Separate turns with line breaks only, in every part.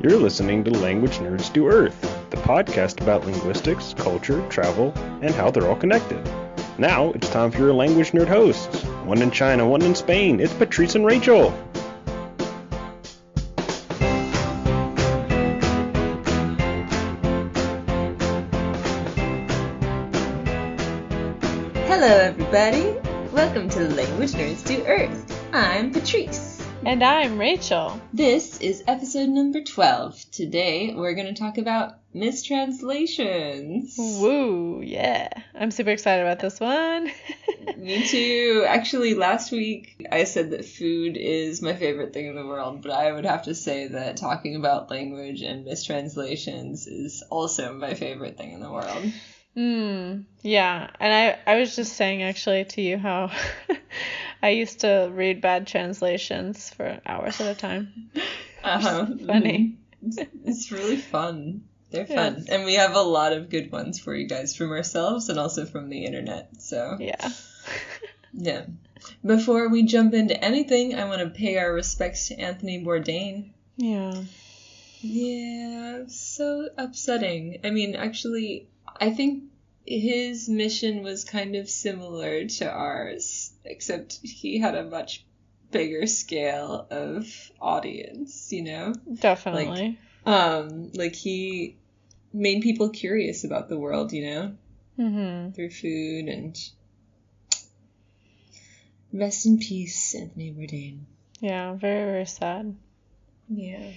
You're listening to Language Nerds Do Earth, the podcast about linguistics, culture, travel, and how they're all connected. Now, it's time for your language nerd hosts. One in China, one in Spain. It's Patrice and Rachel.
Hello, everybody. Welcome to Language Nerds Do Earth. I'm Patrice.
And I'm Rachel.
This is episode number 12. Today, we're going to talk about mistranslations.
Woo, yeah. I'm super excited about this one.
Me too. Actually, last week, I said that food is my favorite thing in the world, but I would have to say that talking about language and mistranslations is also my favorite thing in the world.
Yeah, and I was just saying actually to you how I used to read bad translations for hours at a time. Funny.
It's really fun. They're fun. Yes. And we have a lot of good ones for you guys from ourselves and also from the internet. So
yeah.
Yeah. Before we jump into anything, I want to pay our respects to Anthony Bourdain.
Yeah.
Yeah, so upsetting. I mean, actually, I think his mission was kind of similar to ours, except he had a much bigger scale of audience, you know?
Definitely.
Like he made people curious about the world, you know?
Mm-hmm.
Through food and... Rest in peace, Anthony Bourdain.
Yeah, very, very sad.
Yeah.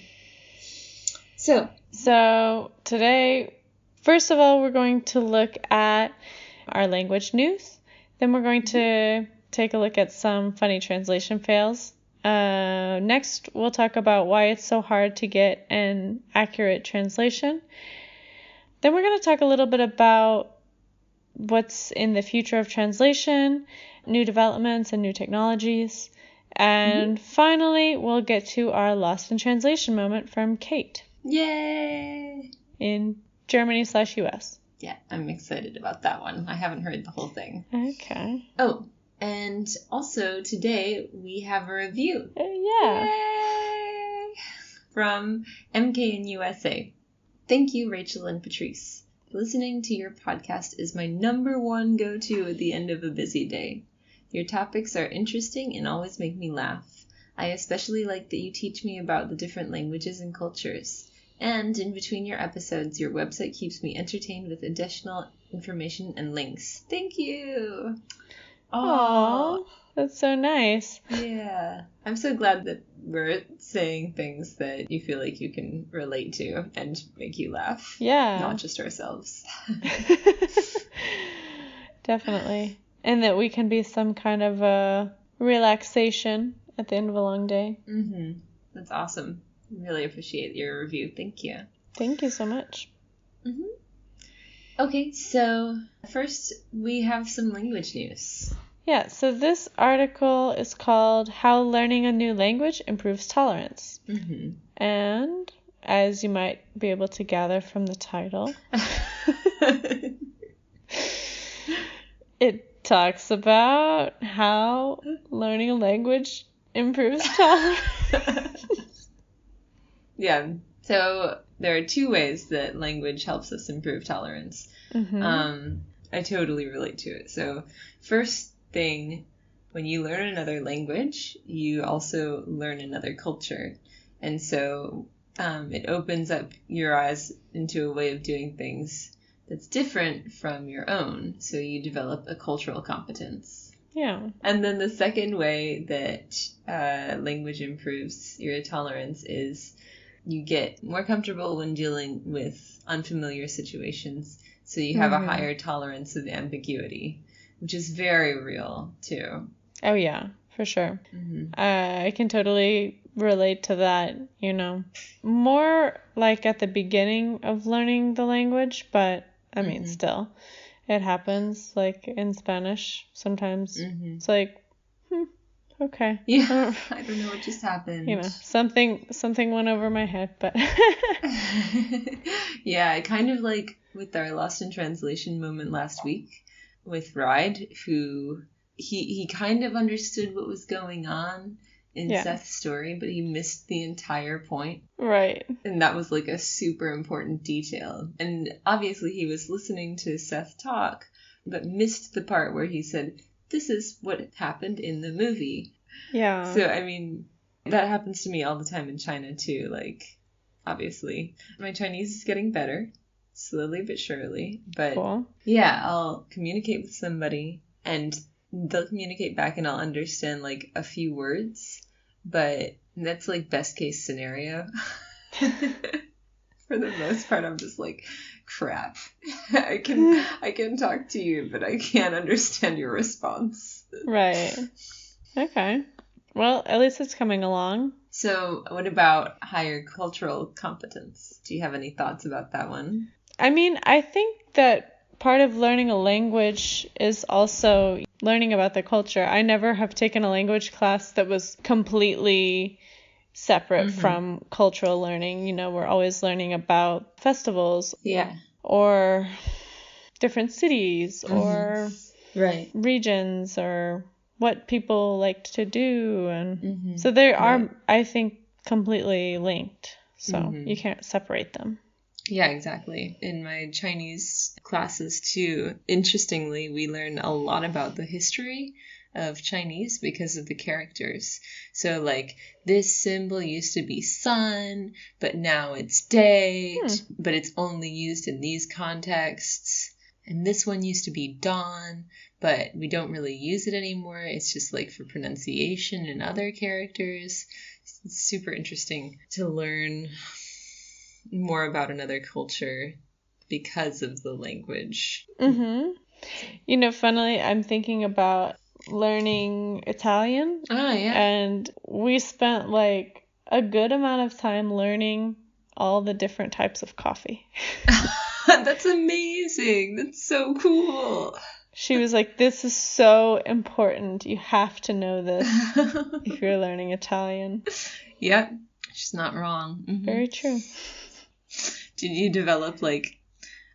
So
today, first of all, we're going to look at our language news. Then we're going to take a look at some funny translation fails. Next, we'll talk about why it's so hard to get an accurate translation. Then we're going to talk a little bit about what's in the future of translation, new developments and new technologies. And finally, we'll get to our Lost in Translation moment from Kate.
Yay!
In Germany/US.
Yeah, I'm excited about that one. I haven't heard the whole thing.
Okay.
Oh, and also today we have a review.
Yeah.
Yay! From MK in USA. Thank you, Rachel and Patrice. Listening to your podcast is my number one go-to at the end of a busy day. Your topics are interesting and always make me laugh. I especially like that you teach me about the different languages and cultures. And in between your episodes, your website keeps me entertained with additional information and links. Thank you!
Aww, that's so nice.
Yeah. I'm so glad that we're saying things that you feel like you can relate to and make you laugh.
Yeah.
Not just ourselves.
Definitely. And that we can be some kind of a relaxation at the end of a long day.
Mm-hmm. That's awesome. Really appreciate your review. Thank you.
Thank you so much.
Mm-hmm. Okay, so first we have some language news.
Yeah, so this article is called How Learning a New Language Improves Tolerance.
Mm-hmm.
And as you might be able to gather from the title, it talks about how learning a language improves tolerance.
Yeah, so there are two ways that language helps us improve tolerance.
Mm-hmm.
I totally relate to it. So first thing, when you learn another language, you also learn another culture. And so it opens up your eyes into a way of doing things that's different from your own. So you develop a cultural competence.
Yeah.
And then the second way that language improves your tolerance is you get more comfortable when dealing with unfamiliar situations. So you have a higher tolerance of ambiguity, which is very real, too.
Oh, yeah, for sure.
Mm-hmm.
I can totally relate to that, you know. More like at the beginning of learning the language, but, I mean, still. It happens, like, in Spanish. Sometimes it's like, okay.
Yeah, I don't know what just happened.
You know, something went over my head, but...
Yeah, kind of like with our Lost in Translation moment last week with Ride, who he kind of understood what was going on in
Yeah.
Seth's story, but he missed the entire point.
Right.
And that was like a super important detail. And obviously he was listening to Seth talk, but missed the part where he said, this is what happened in the movie.
Yeah.
So, I mean, that happens to me all the time in China too. Like, obviously, my Chinese is getting better, slowly but surely. But
Cool.
yeah, I'll communicate with somebody and they'll communicate back and I'll understand like a few words. But that's like best case scenario. For the most part, I'm just like, crap. I can talk to you, but I can't understand your response.
Right. Okay. Well, at least it's coming along.
So, what about higher cultural competence? Do you have any thoughts about that one?
I mean, I think that part of learning a language is also learning about the culture. I never have taken a language class that was completely separate from cultural learning. You know, we're always learning about festivals.
Yeah.
Or different cities or
Right.
regions or what people liked to do. And so they are, I think, completely linked. So you can't separate them.
Yeah, exactly. In my Chinese classes too, interestingly, we learn a lot about the history of Chinese because of the characters. So like this symbol used to be sun, but now it's date, but it's only used in these contexts. And this one used to be dawn, but we don't really use it anymore. It's just like for pronunciation and other characters. It's super interesting to learn more about another culture because of the language.
You know, funnily, I'm thinking about learning Italian.
Ah, yeah.
And we spent like a good amount of time learning all the different types of coffee.
That's amazing. That's so cool.
She was like, this is so important. You have to know this if you're learning Italian.
Yep. She's not wrong.
Very true.
Did you develop like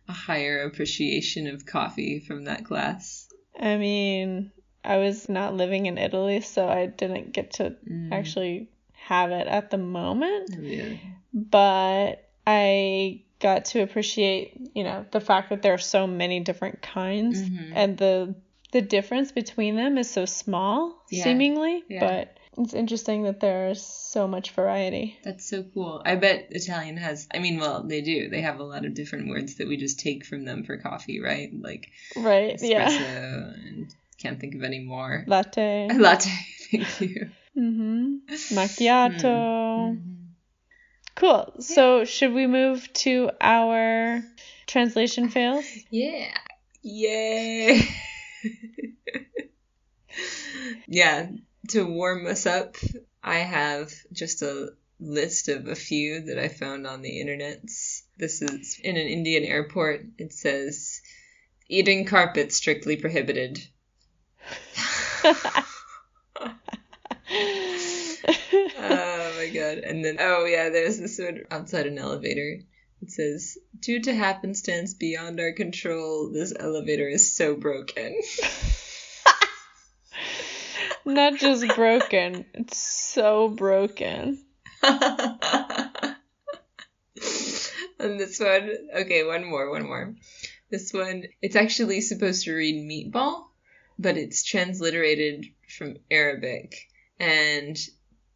a higher appreciation of coffee from that class?
I mean, I was not living in Italy, so I didn't get to actually have it at the moment.
Yeah.
But I got to appreciate, you know, the fact that there are so many different kinds and the difference between them is so small, seemingly.
Yeah.
But it's interesting that there's so much variety.
That's so cool. I bet Italian has, I mean, well, they do. They have a lot of different words that we just take from them for coffee, right? Like
Right,
espresso and can't think of any more.
Latte.
Latte, thank you.
Macchiato. Cool. So should we move to our translation fails?
Yeah. Yay. Yeah. To warm us up, I have just a list of a few that I found on the internet. This is in an Indian airport. It says, eating carpet strictly prohibited. Oh my god. And then, oh yeah, there's this one outside an elevator. It says, due to happenstance beyond our control, this elevator is so broken.
Not just broken, it's so broken.
And this one, okay, one more. This one, it's actually supposed to read meatball, but it's transliterated from Arabic. And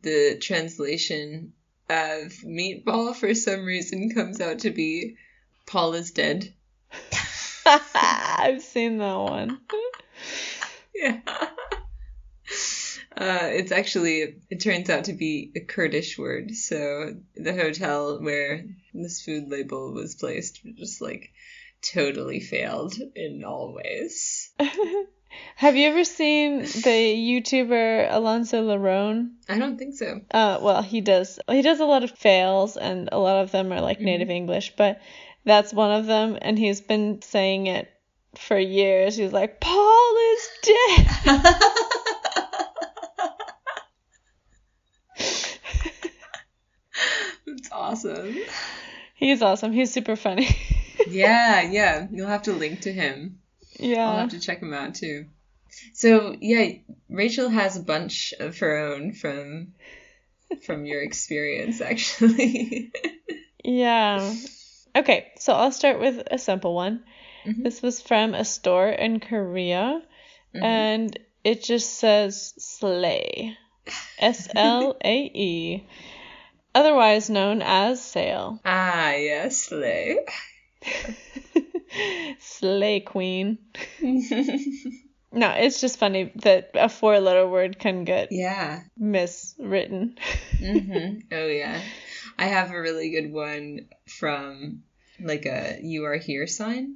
the translation of meatball, for some reason, comes out to be Paul is dead.
I've seen that one.
Yeah. It's actually, it turns out to be a Kurdish word. So the hotel where this food label was placed just like totally failed in all ways.
Have you ever seen the YouTuber Alonso Larone?
I don't think so.
Well, he does a lot of fails, and a lot of them are like native English, but that's one of them, and he's been saying it for years. He's like, Paul is dead.
That's awesome.
He's awesome. He's super funny.
Yeah. You'll have to link to him.
Yeah.
I'll have to check him out too. So, yeah, Rachel has a bunch of her own from your experience, actually.
Yeah. Okay, so I'll start with a simple one.
Mm-hmm.
This was from a store in Korea, and it just says sleigh. SLAE. Otherwise known as sail.
Ah, yes, sleigh.
Sleigh queen. No, it's just funny that a 4-letter word can get miswritten.
Oh, yeah. I have a really good one from, like, a "you are here" sign.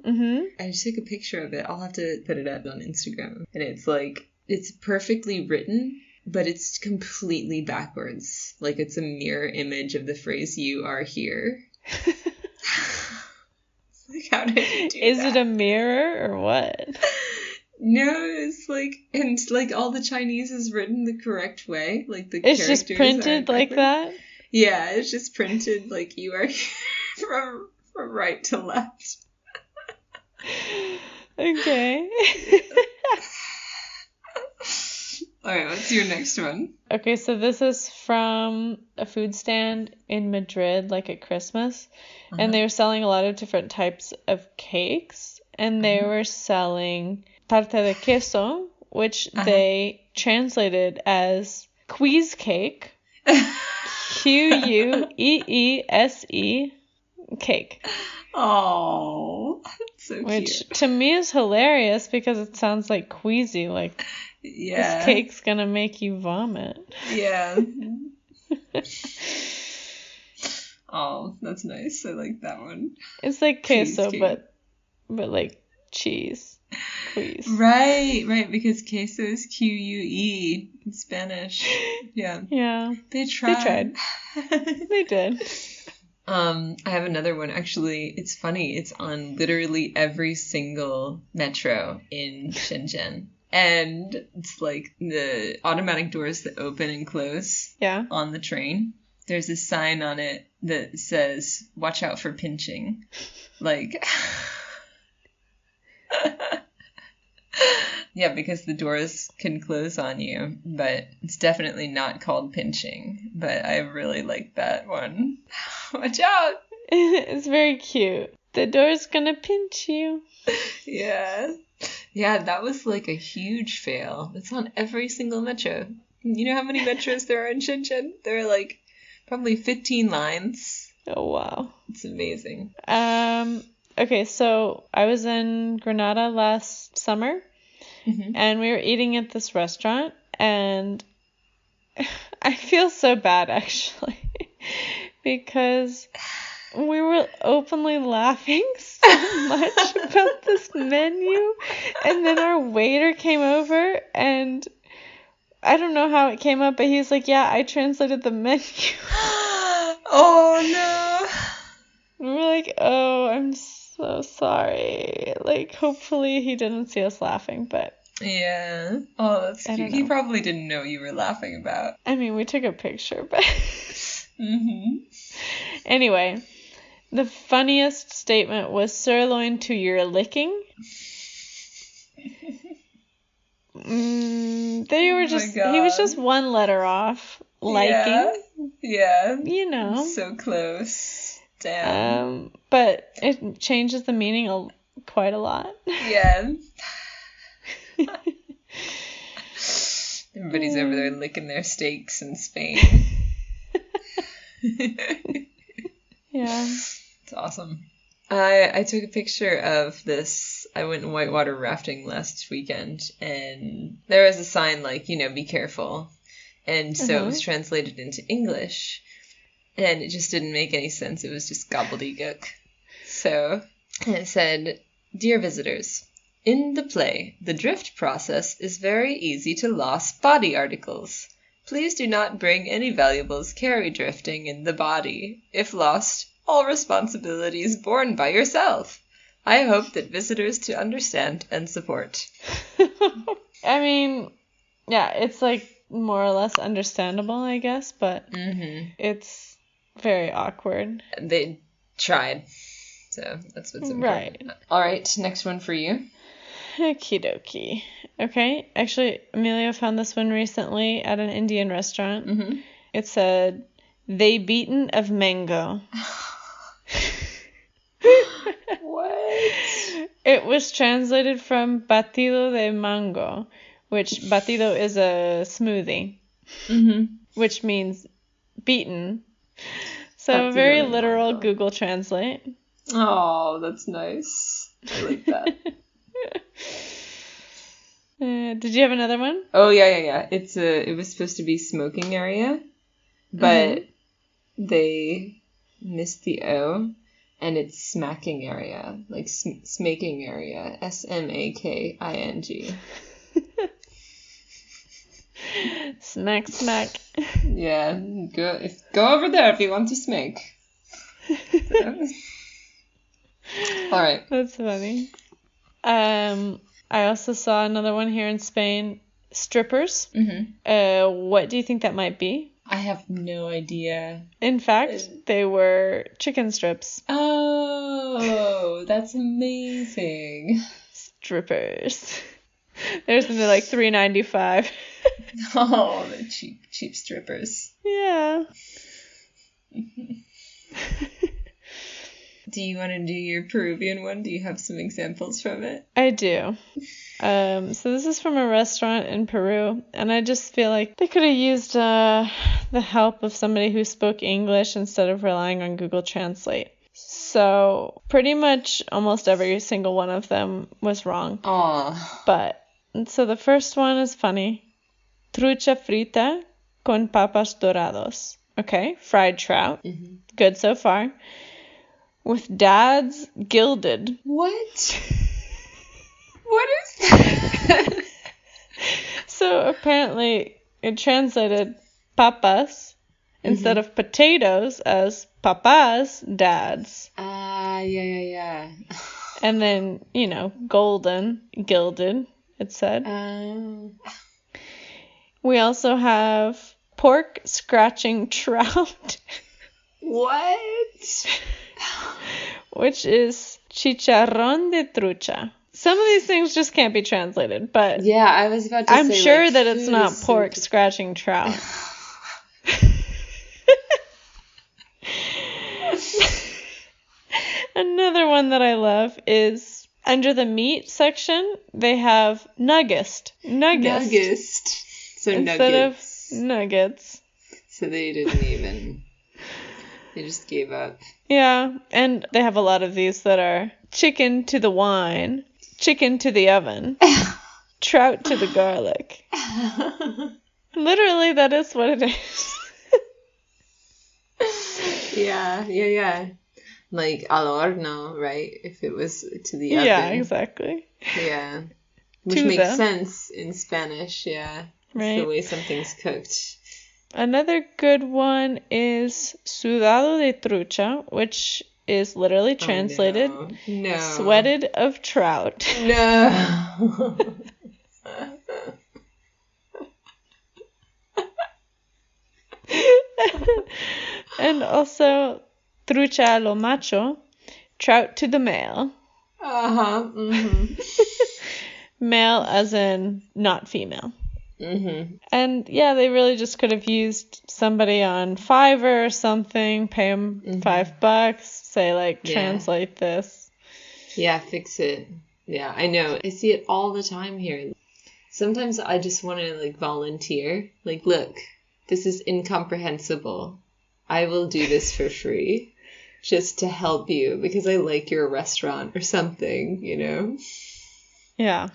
I just took a picture of it. I'll have to put it up on Instagram. And it's, like, it's perfectly written, but it's completely backwards. Like, it's a mirror image of the phrase "you are here." Like, how did you do
Is
that?
it a mirror or what?
No, it's like, and like all the Chinese is written the correct way. Like the
It's
characters
just printed
are
like that?
Yeah, it's just printed like "you are here" from right to left.
Okay.
Alright, what's your next one?
Okay, so this is from a food stand in Madrid, like at Christmas. And they were selling a lot of different types of cakes. And they were selling tarte de queso, which they translated as quiz cake. Queese cake.
Oh, that's so
Which
cute.
to me is hilarious because it sounds like queasy, like this cake's gonna make you vomit.
Yeah. Oh, that's nice. I like that one.
It's like queso,
Cheesecake.
but like cheese. Queeze.
Right, because queso is QUE in Spanish. Yeah.
Yeah.
They tried.
They did.
I have another one. Actually, it's funny. It's on literally every single metro in Shenzhen. And it's like the automatic doors that open and close on the train. There's a sign on it that says, "Watch out for pinching." Like, yeah, because the doors can close on you, but it's definitely not called pinching. But I really like that one. Watch out!
It's very cute. The door's gonna pinch you.
Yeah. Yeah, that was like a huge fail. It's on every single metro. You know how many metros there are in Shenzhen? There are like probably 15 lines.
Oh, wow.
It's amazing.
Okay, so I was in Granada last summer, and we were eating at this restaurant, and I feel so bad, actually, because we were openly laughing so much about this menu, and then our waiter came over, and I don't know how it came up, but he's like, "Yeah, I translated the menu."
Oh, no.
We were like, "Oh, I'm so sorry." Like, hopefully he didn't see us laughing, but...
Yeah. Oh, that's cute. He probably didn't know you were laughing about.
I mean, we took a picture, but... Anyway, the funniest statement was "sirloin to your licking." They were just... He was just one letter off. Liking.
Yeah.
You know.
So close. Damn.
But it changes the meaning quite a lot.
Yeah. Everybody's over there licking their steaks in Spain.
Yeah.
It's awesome. I took a picture of this. I went whitewater rafting last weekend, and there was a sign like, be careful. And so it was translated into English, and it just didn't make any sense. It was just gobbledygook. So it said, "Dear visitors, in the play, the drift process is very easy to lost body articles. Please do not bring any valuables carry drifting in the body. If lost, all responsibility is borne by yourself. I hope that visitors to understand and support."
I mean, yeah, it's like more or less understandable, I guess, but it's very awkward.
They tried, so that's what's important.
Right.
All right, next one for you.
Okie dokie. Okay, actually, Amelia found this one recently at an Indian restaurant.
Mm-hmm.
It said, "They beaten of mango."
What?
It was translated from batido de mango, which batido is a smoothie,
Mm-hmm.
which means beaten. So
Batido
very
de
literal
mango.
Google Translate.
Oh, that's nice. I like that.
Did you have another one?
Oh, yeah. It was supposed to be smoking area, but they missed the O, and it's smacking area, like smaking area, SMAKING.
Smack, smack.
Yeah, go over there if you want to smack. All right.
That's funny. I also saw another one here in Spain. Strippers.
Mm-hmm.
What do you think that might be?
I have no idea.
In fact, they were chicken strips.
Oh, that's amazing.
Strippers. There's something like $3.95.
Oh, the cheap strippers.
Yeah.
Do you want to do your Peruvian one? Do you have some examples from it?
I do. So this is from a restaurant in Peru, and I just feel like they could have used the help of somebody who spoke English instead of relying on Google Translate. So pretty much almost every single one of them was wrong.
Aw.
But, so the first one is funny. Trucha frita con papas dorados. Okay, fried trout.
Mm-hmm.
Good so far. With dads gilded.
What? What is that?
So apparently it translated papas instead of potatoes as papas, dads.
Yeah.
And then, golden, gilded, it said. We also have pork scratching trout.
What?
Which is chicharrón de trucha. Some of these things just can't be translated, but
Yeah, I was about to say,
I'm sure
like,
that it's
food
not
is
pork
so-
scratching trout. Another one that I love is under the meat section, they have nuggist.
Nuggist. So
Instead
nuggets.
of nuggets.
So they didn't even... They just gave up.
Yeah, and they have a lot of these that are chicken to the wine, chicken to the oven, trout to the garlic. Literally, that is what it is.
Yeah. Like al horno, right? If it was to the oven.
Yeah, exactly.
Yeah. Which
To
makes
the-
sense in Spanish, yeah. It's
Right.
the way something's cooked.
Another good one is sudado de trucha, which is literally translated
No.
sweated of trout.
No.
And also trucha a lo macho, trout to the male.
Uh-huh. Mm-hmm.
Male as in not female.
Mm-hmm.
And yeah, they really just could have used somebody on Fiverr or something, pay them $5, say like,
Yeah.
translate this.
Yeah, fix it. Yeah, I know. I see it all the time here. Sometimes I just want to, like, volunteer. Like, look, this is incomprehensible. I will do this for free just to help you because I like your restaurant or something, you know?
Yeah,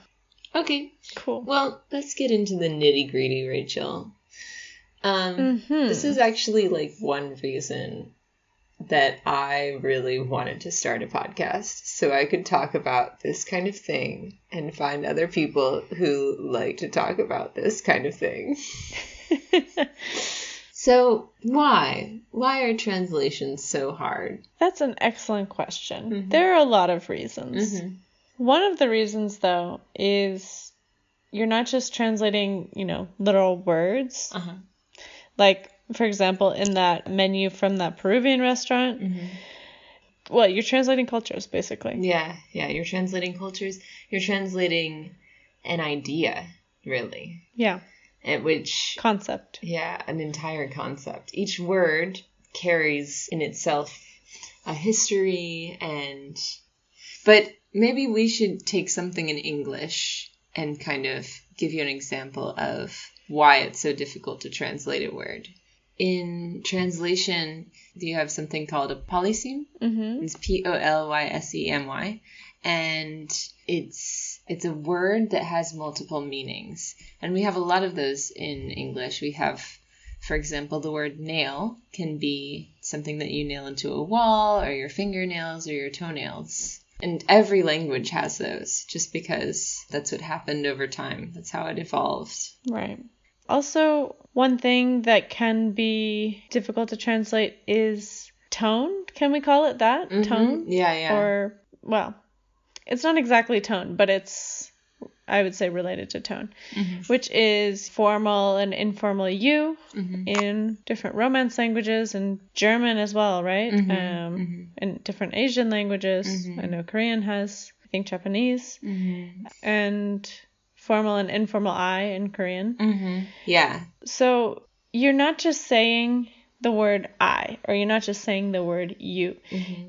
Okay,
cool.
well, let's get into the nitty-gritty, Rachel.
Mm-hmm.
This is actually, like, one reason that I really wanted to start a podcast, so I could talk about this kind of thing and find other people who like to talk about this kind of thing. So, why? Why are translations so hard?
That's an excellent question.
Mhm.
There are a lot of reasons.
Mm-hmm.
One of the reasons, though, is you're not just translating, literal words.
Uh-huh.
Like, for example, in that menu from that Peruvian restaurant, Well, you're translating cultures, basically.
Yeah, you're translating cultures. You're translating an idea, really.
Yeah.
Which...
Concept.
Yeah, an entire concept. Each word carries in itself a history But maybe we should take something in English and kind of give you an example of why it's so difficult to translate a word. In translation, you have something called a polysemy.
Mm-hmm.
It's polysemy. And it's a word that has multiple meanings. And we have a lot of those in English. We have, for example, the word nail can be something that you nail into a wall, or your fingernails, or your toenails. And every language has those, just because that's what happened over time. That's how it evolved.
Right. Also, one thing that can be difficult to translate is tone. Can we call it that?
Mm-hmm.
Tone?
Yeah.
Or, well, it's not exactly tone, but it's, I would say, related to tone, which is formal and informal you in different Romance languages, and German as well, right? And different Asian languages. I know Korean has, I think Japanese, and formal and informal I in Korean.
Yeah.
So you're not just saying the word I, or you're not just saying the word you.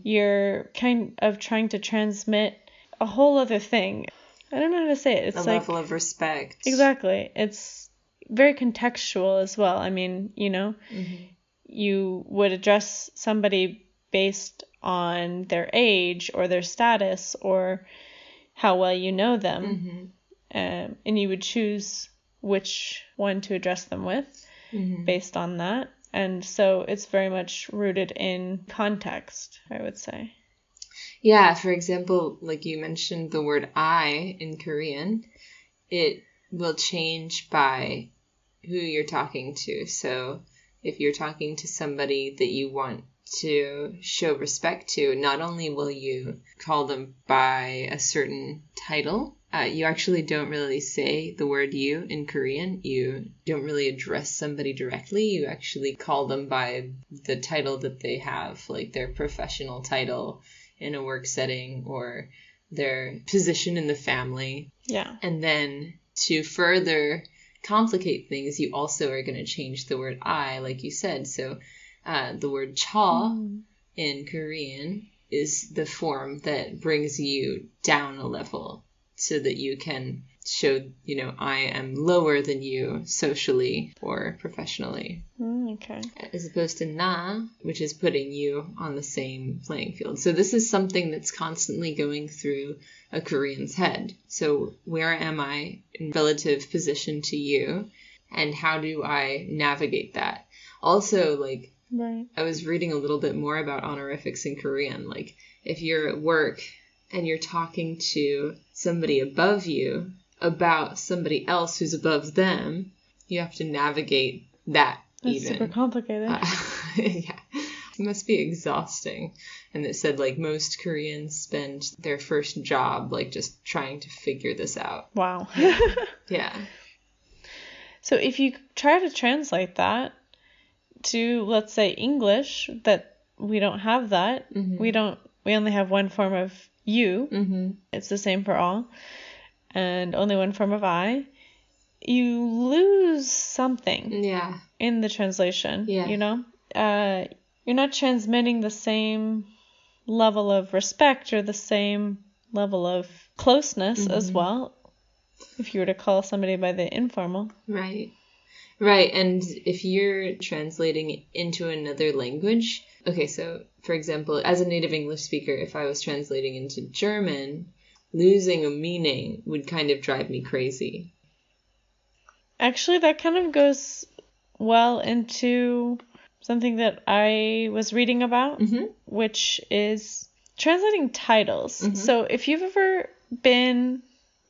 You're kind of trying to transmit a whole other thing. I don't know how to say it. It's
a level of respect.
Exactly. It's very contextual as well. I mean, you know, you would address somebody based on their age or their status or how well you know them. And you would choose which one to address them with based on that. And so it's very much rooted in context, I would say.
Yeah, for example, like you mentioned the word I in Korean, it will change by who you're talking to. So if you're talking to somebody that you want to show respect to, not only will you call them by a certain title, you actually don't really say the word you in Korean. You don't really address somebody directly. You actually call them by the title that they have, like their professional title in a work setting or their position in the family.
Yeah.
And then to further complicate things, you also are going to change the word I, like you said. So the word cha in Korean is the form that brings you down a level so that you can show, you know, I am lower than you socially or professionally.
Okay.
As opposed to na, which is putting you on the same playing field. So this is something that's constantly going through a Korean's head. So where am I in relative position to you? And how do I navigate that? Also, like,
right.
I was reading a little bit more about honorifics in Korean. Like, if you're at work and you're talking to somebody above you about somebody else who's above them, you have to navigate that.
That's super complicated.
Yeah. It must be exhausting. And it said, like, most Koreans spend their first job, like, just trying to figure this out.
Wow.
Yeah.
So if you try to translate that to, let's say, English, that we don't have that. We only have one form of you. It's the same for all. And only one form of I. You lose something.
Yeah.
In the translation.
Yeah.
You know? You're not transmitting the same level of respect or the same level of closeness as well, if you were to call somebody by the informal.
Right. Right. And if you're translating into another language, okay, so for example, as a native English speaker, if I was translating into German, losing a meaning would kind of drive me crazy.
Actually, that kind of goes well into something that I was reading about, which is translating titles. So if you've ever been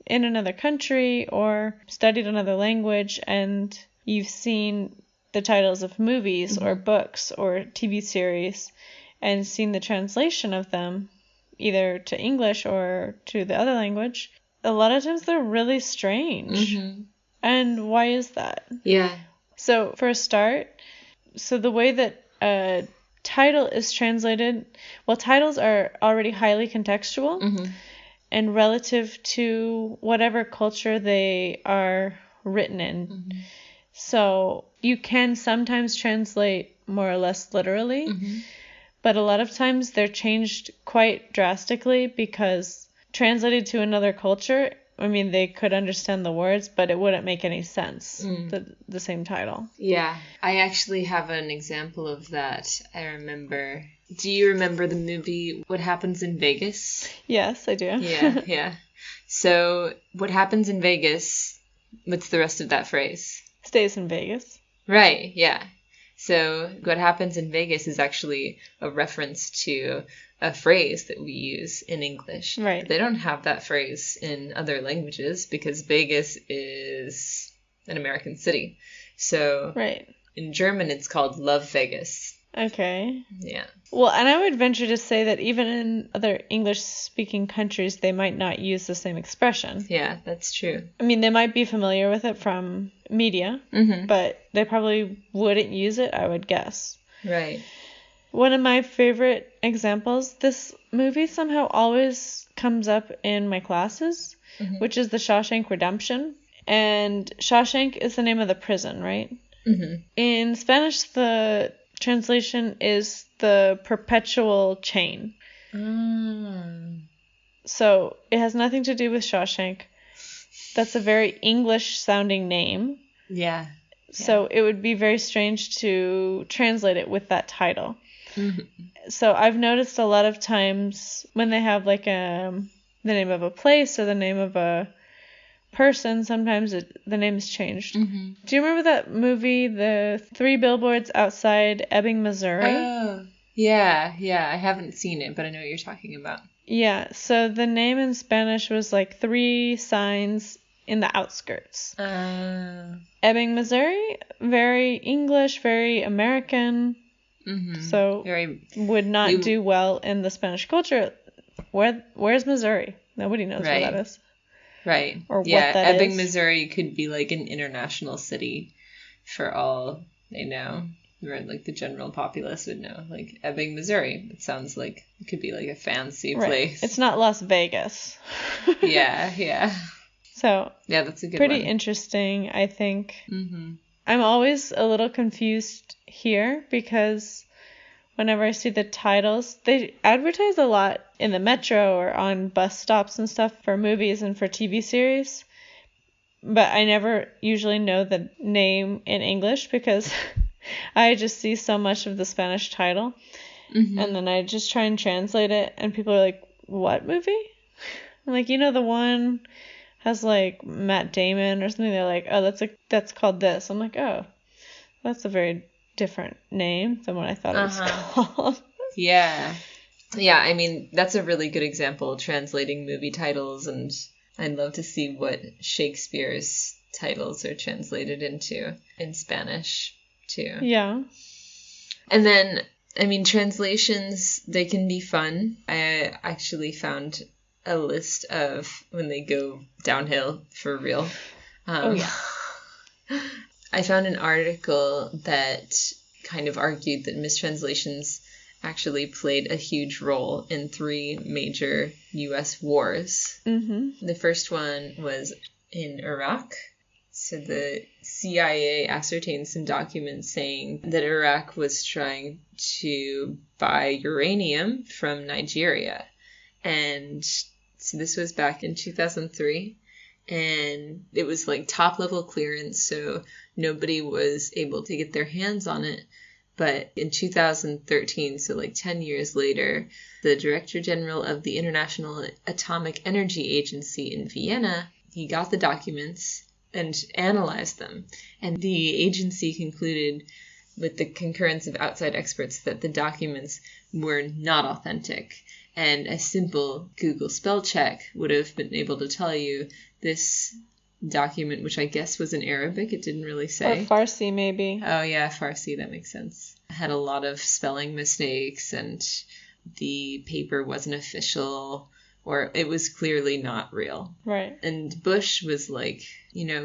in another country or studied another language and you've seen the titles of movies or books or TV series and seen the translation of them, either to English or to the other language, a lot of times they're really strange. And why is that?
Yeah.
So for a start, so the way that a title is translated, well, titles are already highly contextual and relative to whatever culture they are written in. So you can sometimes translate more or less literally, but a lot of times they're changed quite drastically because translated to another culture, I mean, they could understand the words, but it wouldn't make any sense, the same title.
Yeah. I actually have an example of that. I remember. Do you remember the movie What Happens in Vegas?
Yes, I do.
Yeah. So, What Happens in Vegas, what's the rest of that phrase?
Stays in Vegas.
Right, yeah. So, What Happens in Vegas is actually a reference to a phrase that we use in English.
Right.
They don't have that phrase in other languages because Vegas is an American city. So in German, it's called Love Vegas.
Okay.
Yeah.
Well, and I would venture to say that even in other English-speaking countries, they might not use the same expression.
Yeah, that's true.
I mean, they might be familiar with it from media, but they probably wouldn't use it, I would guess.
Right.
One of my favorite examples, this movie somehow always comes up in my classes, which is the Shawshank Redemption. And Shawshank is the name of the prison, right? In Spanish, the translation is the perpetual chain. So it has nothing to do with Shawshank. That's a very English-sounding name.
Yeah.
So it would be very strange to translate it with that title. So I've noticed a lot of times when they have like the name of a place or the name of a person, sometimes the name is changed. Do you remember that movie, The 3 Billboards Outside Ebbing, Missouri?
Oh, yeah. I haven't seen it, but I know what you're talking about.
Yeah, so the name in Spanish was like 3 signs in the outskirts. Ebbing, Missouri, very English, very American. So would not do well in the Spanish culture. Where's Missouri? Nobody knows where that is.
Right.
Or what that
Ebbing,
is.
Missouri could be like an international city for all they know. Where like the general populace would know. Like Ebbing, Missouri. It sounds like it could be like a fancy place.
It's not Las Vegas.
Yeah.
So
yeah, that's a good
pretty
one.
interesting, I think. I'm always a little confused here because whenever I see the titles, they advertise a lot in the metro or on bus stops and stuff for movies and for TV series. But I never usually know the name in English because I just see so much of the Spanish title. And then I just try and translate it and people are like, what movie? I'm like, the one has like Matt Damon or something. They're like, oh, that's called this. I'm like, oh, that's a very different name than what I thought it was called.
Yeah, I mean, that's a really good example, translating movie titles, and I'd love to see what Shakespeare's titles are translated into in Spanish, too.
Yeah.
And then, I mean, translations, they can be fun. I actually found a list of when they go downhill for real. I found an article that kind of argued that mistranslations actually played a huge role in 3 major U.S. wars. The first one was in Iraq. So the CIA ascertained some documents saying that Iraq was trying to buy uranium from Nigeria. And so this was back in 2003. And it was like top level clearance, so nobody was able to get their hands on it. But in 2013, so like 10 years later, the Director General of the International Atomic Energy Agency in Vienna, he got the documents and analyzed them. And the agency concluded, with the concurrence of outside experts, that the documents were not authentic. And a simple Google spell check would have been able to tell you this document, which I guess was in Arabic, it didn't really say.
Or Farsi, maybe.
Oh, yeah, Farsi, that makes sense. It had a lot of spelling mistakes, and the paper wasn't official, or it was clearly not real.
Right.
And Bush was like,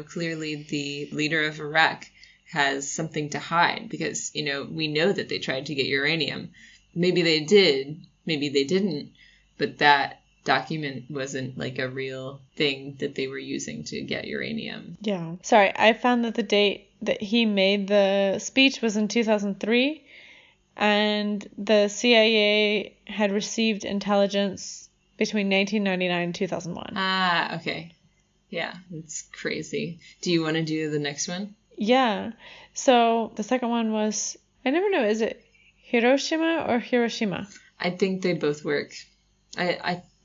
clearly the leader of Iraq has something to hide because, we know that they tried to get uranium. Maybe they did, maybe they didn't, but that document wasn't like a real thing that they were using to get uranium.
Yeah. Sorry, I found that the date that he made the speech was in 2003, and the CIA had received intelligence between 1999 and 2001.
Ah, okay. Yeah, it's crazy. Do you want to do the next one?
Yeah. So the second one was, I never know, is it Hiroshima or Hiroshima?
I think they both work.
Okay,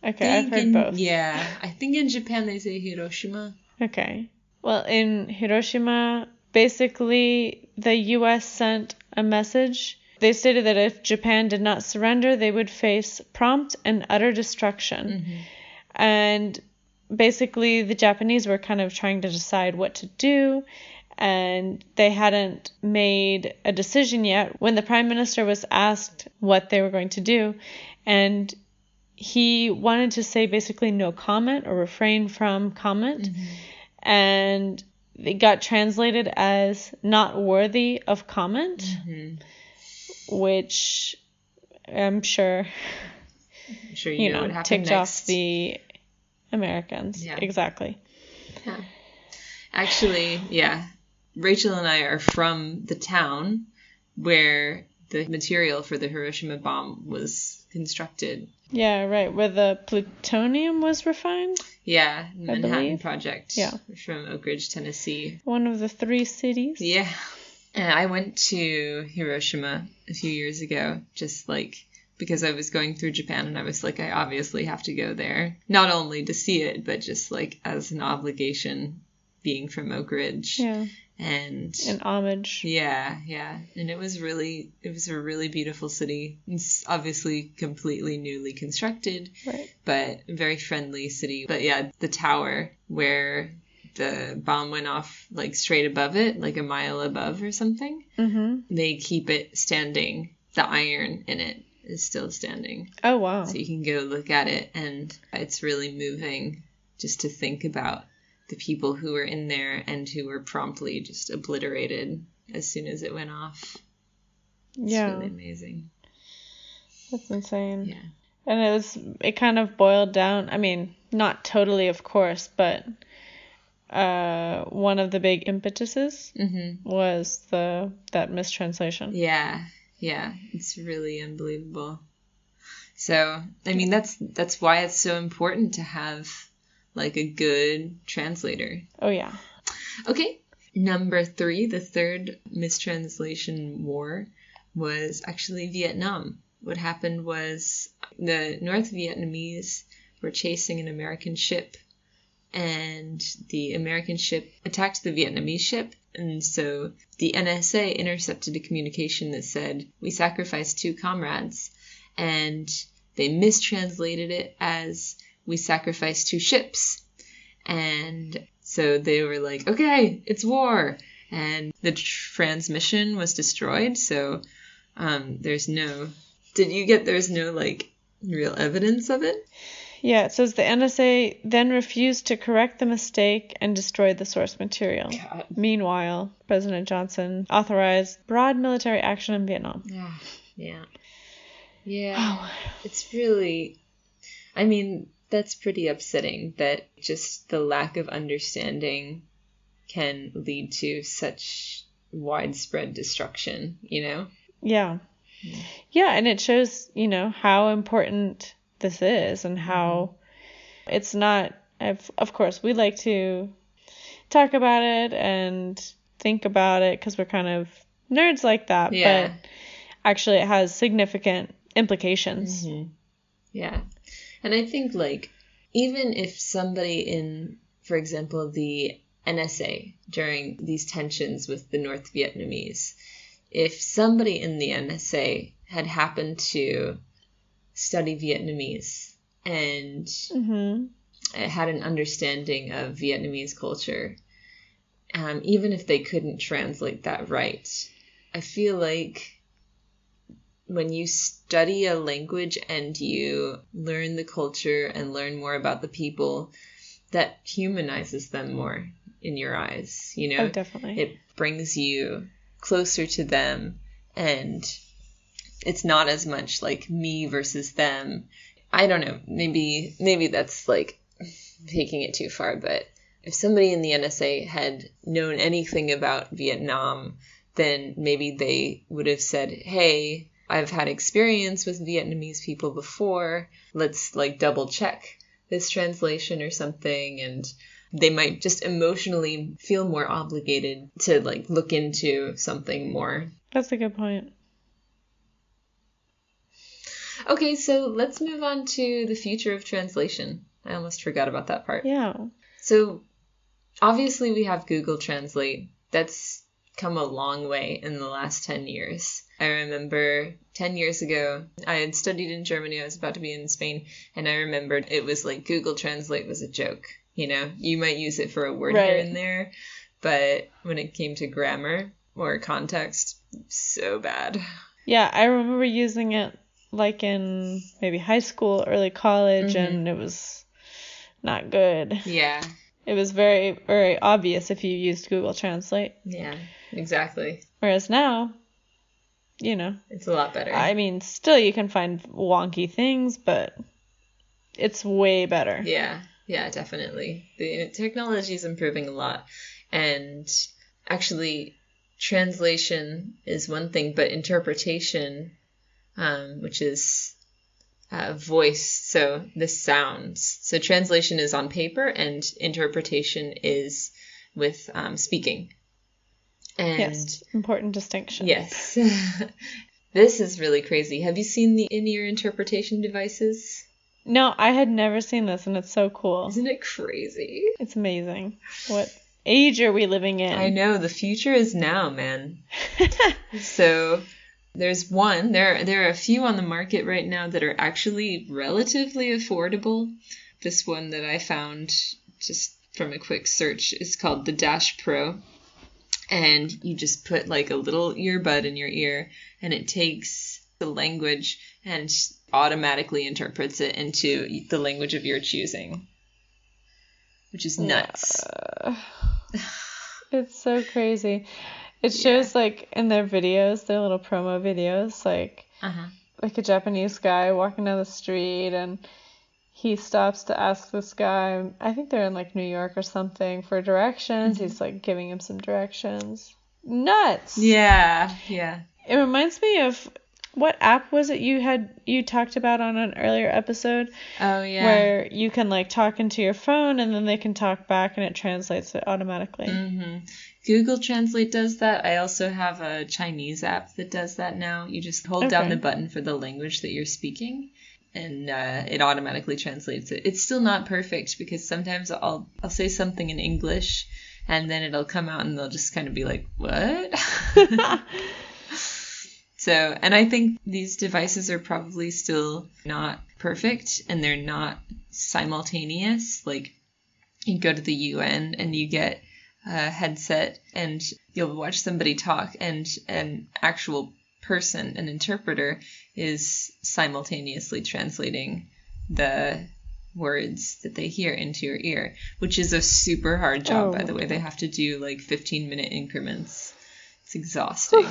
I've heard both.
Yeah, I think in Japan they say Hiroshima.
Okay. Well, in Hiroshima, basically the U.S. sent a message. They stated that if Japan did not surrender, they would face prompt and utter destruction. Mm-hmm. And basically the Japanese were kind of trying to decide what to do, and they hadn't made a decision yet when the Prime Minister was asked what they were going to do, and he wanted to say basically no comment or refrain from comment, mm-hmm. and it got translated as not worthy of comment, mm-hmm. which I'm sure
you know what happened
ticked
next.
Off the Americans.
Yeah.
Exactly.
Yeah. Actually, yeah. Rachel and I are from the town where the material for the Hiroshima bomb was constructed.
Yeah, right. Where the plutonium was refined?
Yeah, Manhattan Project.
Yeah.
From Oak Ridge, Tennessee.
One of the 3 cities.
Yeah. And I went to Hiroshima a few years ago, just because I was going through Japan and I was like, I obviously have to go there. Not only to see it, but just as an obligation being from Oak Ridge.
Yeah.
And
an homage.
Yeah. And it was a really beautiful city. It's obviously completely newly constructed,
right,
but a very friendly city. But yeah, the tower where the bomb went off, straight above it, a mile above or something, mm-hmm. they keep it standing. The iron in it is still standing.
Oh, wow.
So you can go look at it, and it's really moving just to think about the people who were in there and who were promptly just obliterated as soon as it went off. It's really amazing.
That's insane.
Yeah.
And it kind of boiled down, I mean, not totally, of course, but one of the big impetuses mm-hmm. was that mistranslation.
Yeah. It's really unbelievable. So, I mean, that's why it's so important to have a good translator.
Oh, yeah.
Okay. Number 3, the third mistranslation war was actually Vietnam. What happened was the North Vietnamese were chasing an American ship, and the American ship attacked the Vietnamese ship. And so the NSA intercepted a communication that said, "We sacrificed 2 comrades." And they mistranslated it as, "We sacrificed 2 ships." And so they were like, okay, it's war. And the transmission was destroyed. So there's no real evidence of it?
Yeah, it says the NSA then refused to correct the mistake and destroyed the source material.
God.
Meanwhile, President Johnson authorized broad military action in Vietnam.
Yeah.
Wow.
It's really, I mean, that's pretty upsetting that just the lack of understanding can lead to such widespread destruction,
Yeah. Yeah, and it shows, how important this is and how it's not, of course, we like to talk about it and think about it because we're kind of nerds like that, but actually it has significant implications.
Mm-hmm. Yeah. And I think, even if somebody in, for example, the NSA during these tensions with the North Vietnamese, if somebody in the NSA had happened to study Vietnamese and mm-hmm. had an understanding of Vietnamese culture, even if they couldn't translate that right, I feel like when you study a language and you learn the culture and learn more about the people, that humanizes them more. in your eyes, you know?
Oh, definitely.
It brings you closer to them, and it's not as much like me versus them. I don't know. Maybe that's like taking it too far, but if somebody in the NSA had known anything about Vietnam, then maybe they would have said, hey, I've had experience with Vietnamese people before. Let's like double check this translation or something. And they might just emotionally feel more obligated to like look into something more.
That's a good point.
Okay, so let's move on to the future of translation. I almost forgot about that part.
Yeah.
So obviously we have Google Translate. That's come a long way in the last 10 years. I remember 10 years ago, I had studied in Germany. I was about to be in Spain, and I remembered it was like Google Translate was a joke. You know, you might use it for a word here and there, but when it came to grammar or context, so bad.
Yeah, I remember using it like in maybe high school, early college, and it was not good.
Yeah.
It was very, very obvious if you used Google Translate.
Yeah, exactly.
Whereas now, you know,
it's a lot better.
I mean, still you can find wonky things, but it's way better.
Yeah, definitely. The technology is improving a lot. And actually, translation is one thing, but interpretation, which is voice, so the sounds. So translation is on paper and interpretation is with speaking. And
yes, important distinction.
Yes. This is really crazy. Have you seen the in-ear interpretation devices?
No, I had never seen this, and it's so cool.
Isn't it crazy?
It's amazing. What age are we living in?
I know, the future is now, man. So there's one. There are a few on the market right now that are actually relatively affordable. This one that I found just from a quick search is called the Dash Pro. And you just put like a little earbud in your ear, and it takes the language and automatically interprets it into the language of your choosing, which is nuts.
It's so crazy. It shows like in their videos, their little promo videos, like a Japanese guy walking down the street, and he stops to ask this guy, I think they're in like New York or something, for directions. He's like giving him some directions. Nuts.
Yeah.
It reminds me of, what app was it you talked about on an earlier episode?
Oh, yeah.
Where you can like talk into your phone and then they can talk back and it translates it automatically.
Google Translate does that. I also have a Chinese app that does that now. You just hold down the button for the language that you're speaking, and it automatically translates it. It's still not perfect because sometimes I'll say something in English and then it'll come out and they'll just kind of be like, what? So, and I think these devices are probably still not perfect and they're not simultaneous. Like, you go to the UN and you get a headset and you'll watch somebody talk, and an actual person, an interpreter, is simultaneously translating the words that they hear into your ear, which is a super hard job, by the way. They have to do like 15-minute increments. It's exhausting.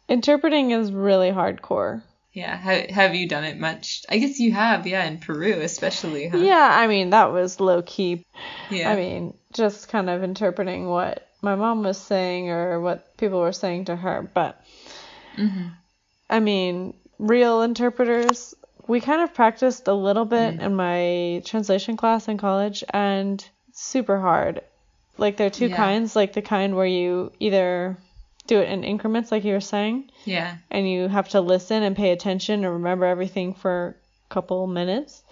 Interpreting is really hardcore.
Yeah. Have you done it much? I guess you have, in Peru especially, huh?
Yeah, I mean, that was low-key.
Yeah.
I mean, just kind of interpreting what my mom was saying or what people were saying to her. But, I mean, real interpreters, we kind of practiced a little bit in my translation class in college, and it's super hard. Like, there are two kinds, like the kind where you either do it in increments, like you were saying.
Yeah.
And you have to listen and pay attention and remember everything for a couple minutes.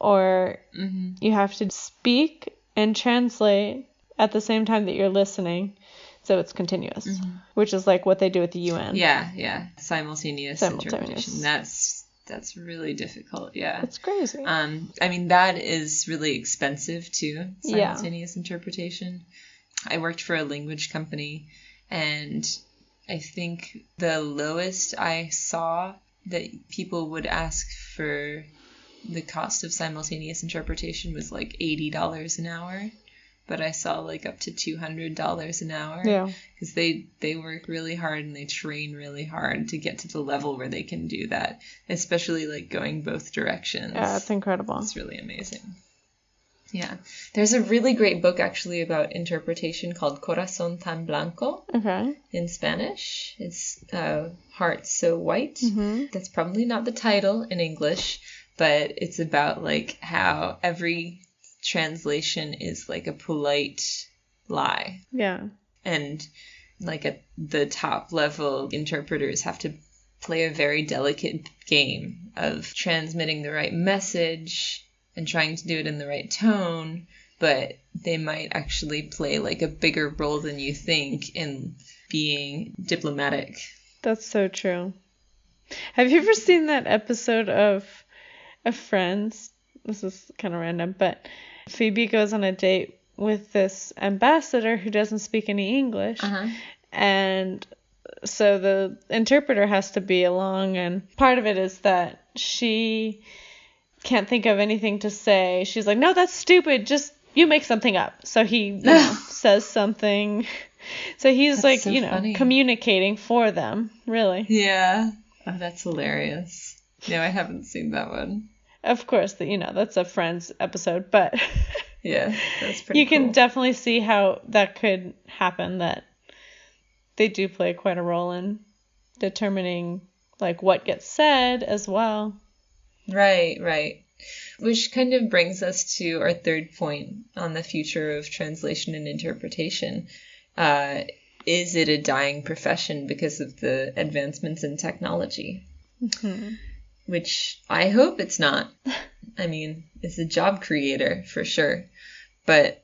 Or you have to speak and translate at the same time that you're listening, so it's continuous, which is like what they do at the UN.
Yeah. Simultaneous interpretation. That's really difficult. Yeah.
It's crazy.
I mean, that is really expensive too, simultaneous interpretation. I worked for a language company, and I think the lowest I saw that people would ask for the cost of simultaneous interpretation was like $80 an hour. but I saw like up to $200 an hour.
Yeah.
Because they work really hard and they train really hard to get to the level where they can do that, especially like going both directions.
Yeah, it's incredible.
It's really amazing. Yeah. There's a really great book actually about interpretation called Corazón tan blanco in Spanish. It's Heart So White. That's probably not the title in English, but it's about like how every translation is like a polite lie.
Yeah.
And like at the top level, interpreters have to play a very delicate game of transmitting the right message and trying to do it in the right tone, but they might actually play like a bigger role than you think in being diplomatic.
That's so true. Have you ever seen that episode of Friends? This is kind of random, but Phoebe goes on a date with this ambassador who doesn't speak any English. And so the interpreter has to be along, and part of it is that she can't think of anything to say. She's like, no, that's stupid. Just you make something up. So he says something. So he's that's like, so funny. Communicating for them, really.
Yeah. Oh, that's hilarious. No, I haven't seen that one.
Of course, that's a Friends episode, but
yeah, that's pretty
you can definitely see how that could happen, that they do play quite a role in determining like what gets said as well.
Right. Which kind of brings us to our third point on the future of translation and interpretation. Is it a dying profession because of the advancements in technology? Which I hope it's not. I mean, it's a job creator for sure. But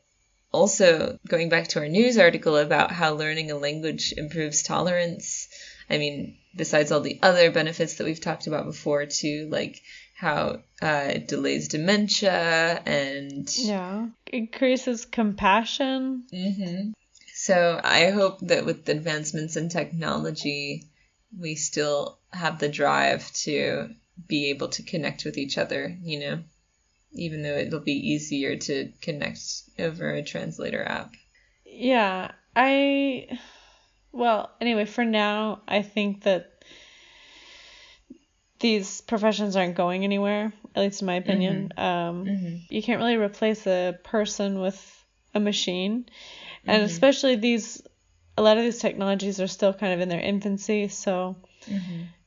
also, going back to our news article about how learning a language improves tolerance, I mean, besides all the other benefits that we've talked about before too, like how it delays dementia and...
Yeah, increases compassion.
So I hope that with the advancements in technology, we still have the drive to be able to connect with each other, even though it'll be easier to connect over a translator app.
Yeah, anyway, for now, I think that these professions aren't going anywhere, at least in my opinion. You can't really replace a person with a machine. And especially a lot of these technologies are still kind of in their infancy, so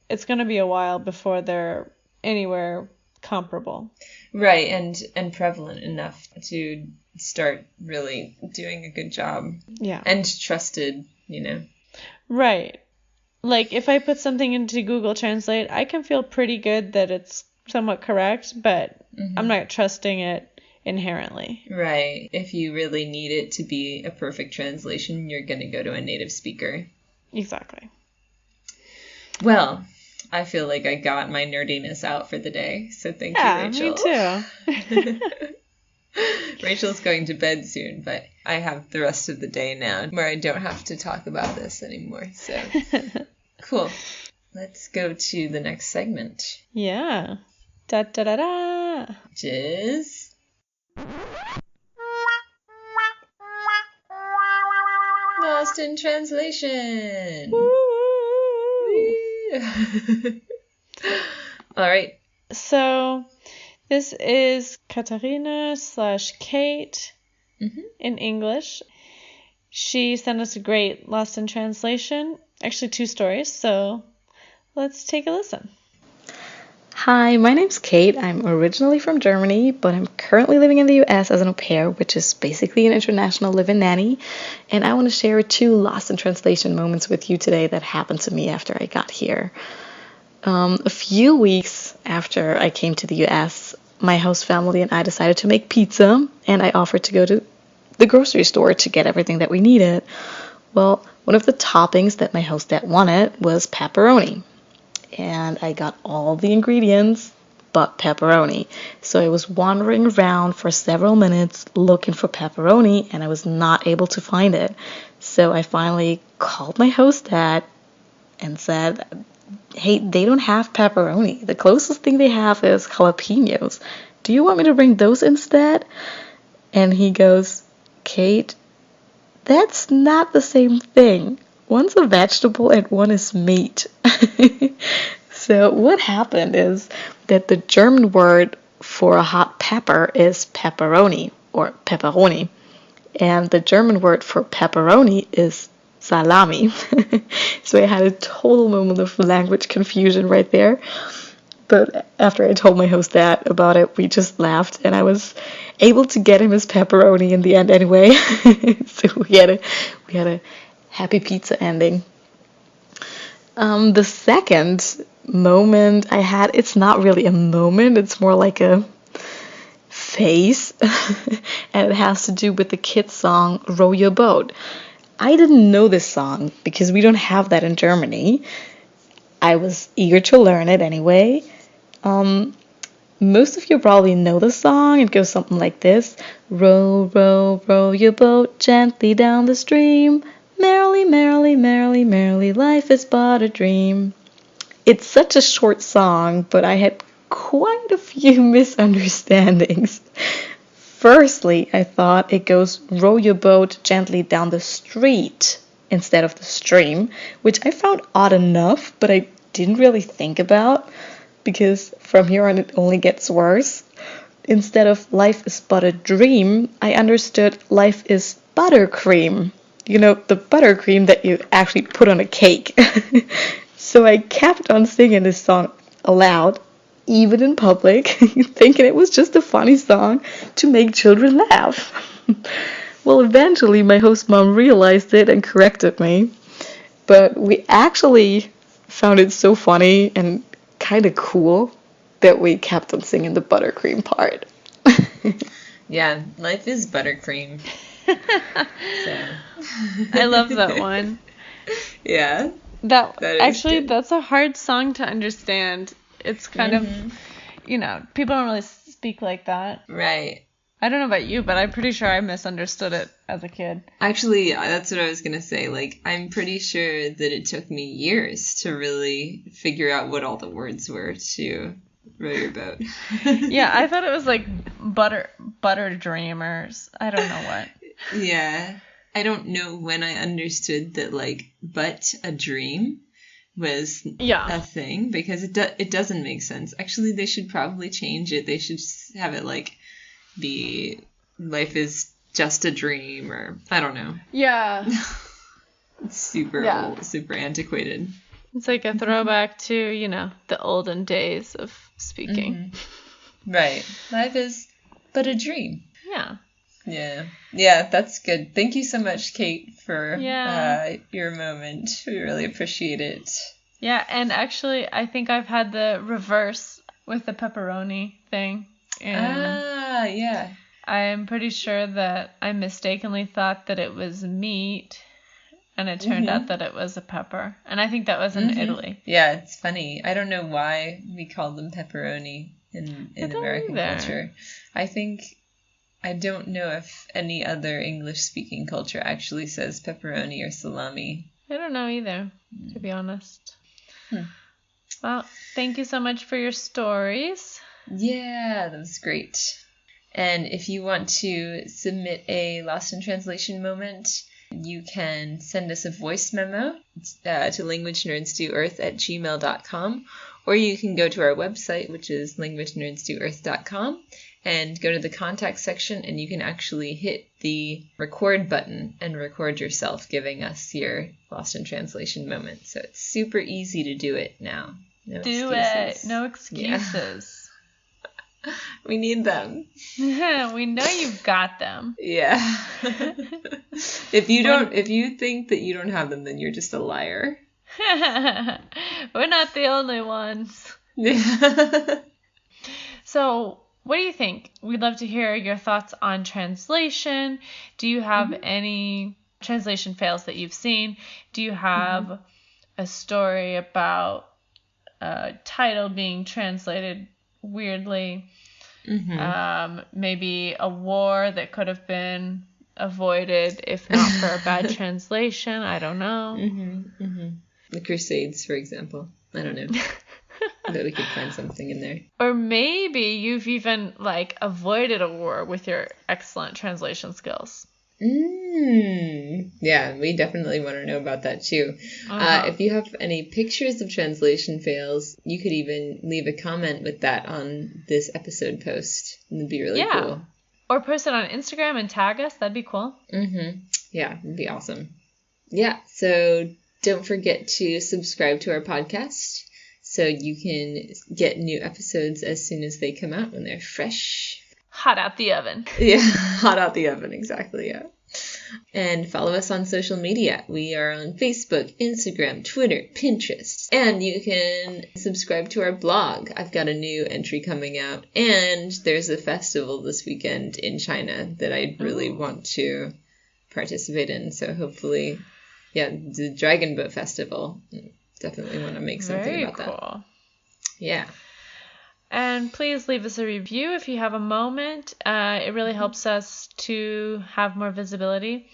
it's going to be a while before they're anywhere comparable.
Right, and prevalent enough to start really doing a good job.
Yeah.
And trusted,
Right. Like, if I put something into Google Translate, I can feel pretty good that it's somewhat correct, but I'm not trusting it inherently.
Right. If you really need it to be a perfect translation, you're going to go to a native speaker.
Exactly.
Well, I feel like I got my nerdiness out for the day, so thank you, Rachel.
Me too.
Rachel's going to bed soon, but I have the rest of the day now where I don't have to talk about this anymore. So, cool. Let's go to the next segment.
Yeah. Da-da-da-da.
Which is... Lost in Translation.
Woo!
All right.
So this is Katarina/Kate in English. She sent us a great Lost in Translation, actually 2 stories, so let's take a listen.
Hi, my name's Kate. I'm originally from Germany, but I'm currently living in the US as an au pair, which is basically an international live-in nanny. And I want to share 2 Lost in Translation moments with you today that happened to me after I got here. A few weeks after I came to the US, my host family and I decided to make pizza, and I offered to go to the grocery store to get everything that we needed. Well, one of the toppings that my host dad wanted was pepperoni. And I got all the ingredients but pepperoni. So I was wandering around for several minutes looking for pepperoni, and I was not able to find it. So I finally called my host dad and said, hey, they don't have pepperoni. The closest thing they have is jalapenos. Do you want me to bring those instead? And he goes, Kate, that's not the same thing. One's a vegetable and one is meat. So what happened is that the German word for a hot pepper is pepperoni or pepperoni. And the German word for pepperoni is salami. So I had a total moment of language confusion right there. But after I told my host that about it, we just laughed, and I was able to get him his pepperoni in the end anyway. So we had a happy pizza ending. The second moment I had, it's not really a moment, it's more like a phase, and it has to do with the kids' song Row Your Boat. I didn't know this song because we don't have that in Germany. I was eager to learn it anyway. Most of you probably know the song. It goes something like this. Row, row, row your boat gently down the stream. Merrily, merrily, merrily, merrily, life is but a dream. It's such a short song, but I had quite a few misunderstandings. Firstly, I thought it goes row your boat gently down the street instead of the stream, which I found odd enough, but I didn't really think about, because from here on it only gets worse. Instead of life is but a dream, I understood life is buttercream. You know, the buttercream that you actually put on a cake. So I kept on singing this song aloud, even in public, thinking it was just a funny song to make children laugh. Well, eventually my host mom realized it and corrected me. But we actually found it so funny and kind of cool that we kept on singing the buttercream part.
Yeah, life is buttercream. So.
I love that one.
Yeah.
That actually, that's a hard song to understand. It's kind of, people don't really speak like that.
Right.
I don't know about you, but I'm pretty sure I misunderstood it as a kid.
Actually, that's what I was going to say. Like, I'm pretty sure that it took me years to really figure out what all the words were to row your boat.
Yeah, I thought it was like butter dreamers. I don't know what.
Yeah. I don't know when I understood that, like, but a dream was a thing, because it doesn't make sense. Actually, they should probably change it. They should have it, like, be life is just a dream, or I don't know.
Yeah.
It's super old, super antiquated.
It's like a throwback to, the olden days of speaking.
Mm-hmm. Right. Life is but a dream.
Yeah.
Yeah, that's good. Thank you so much, Kate, for your moment. We really appreciate it.
Yeah, and actually, I think I've had the reverse with the pepperoni thing.
Yeah.
I'm pretty sure that I mistakenly thought that it was meat, and it turned out that it was a pepper. And I think that was in Italy.
Yeah, it's funny. I don't know why we call them pepperoni in American culture. I don't know if any other English-speaking culture actually says pepperoni or salami.
I don't know either, to be honest. Well, thank you so much for your stories.
Yeah, that was great. And if you want to submit a Lost in Translation moment, you can send us a voice memo to languagenerdsdoearth@gmail.com, or you can go to our website, which is languagenerdsdoearth.com, and go to the contact section, and you can actually hit the record button and record yourself giving us your Lost in Translation moment. So it's super easy to do it now. No excuses.
No excuses.
Yeah. We need them.
We know you've got them.
Yeah. If you think that you don't have them, then you're just a liar.
We're not the only ones.
Yeah.
So, what do you think? We'd love to hear your thoughts on translation. Do you have any translation fails that you've seen? Do you have a story about a title being translated weirdly? Maybe a war that could have been avoided if not for a bad translation? I don't know.
The Crusades, for example. I don't know. I bet we could find something in there.
Or maybe you've even avoided a war with your excellent translation skills.
Yeah, we definitely want to know about that too.
Uh-huh.
If you have any pictures of translation fails, you could even leave a comment with that on this episode post. It'd be really cool.
Or post it on Instagram and tag us. That'd be cool.
Yeah, it'd be awesome. Yeah, so don't forget to subscribe to our podcast so you can get new episodes as soon as they come out when they're fresh.
Hot out the oven.
Yeah, hot out the oven, exactly, yeah. And follow us on social media. We are on Facebook, Instagram, Twitter, Pinterest. And you can subscribe to our blog. I've got a new entry coming out. And there's a festival this weekend in China that I really want to participate in. So hopefully, yeah, the Dragon Boat Festival. Definitely want to make something about that.
Cool.
Yeah.
And please leave us a review if you have a moment. It really helps us to have more visibility.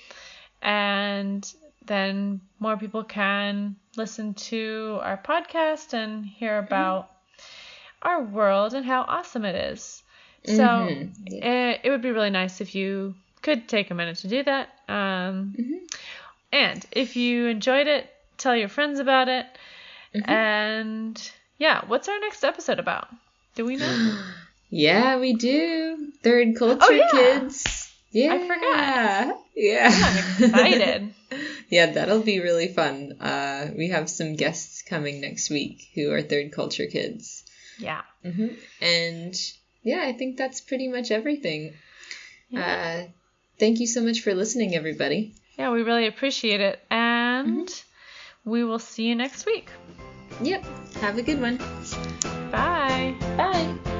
And then more people can listen to our podcast and hear about our world and how awesome it is. So it would be really nice if you could take a minute to do that. And if you enjoyed it, tell your friends about it. And yeah, what's our next episode about? Do we know?
Yeah, we do. Third culture kids. Yeah.
I forgot.
Yeah.
I'm excited.
Yeah, that'll be really fun. We have some guests coming next week who are third culture kids.
Yeah.
And yeah, I think that's pretty much everything.
Yeah.
Thank you so much for listening, everybody.
Yeah, we really appreciate it. And we will see you next week.
Yep. Have a good one.
Bye.
Bye.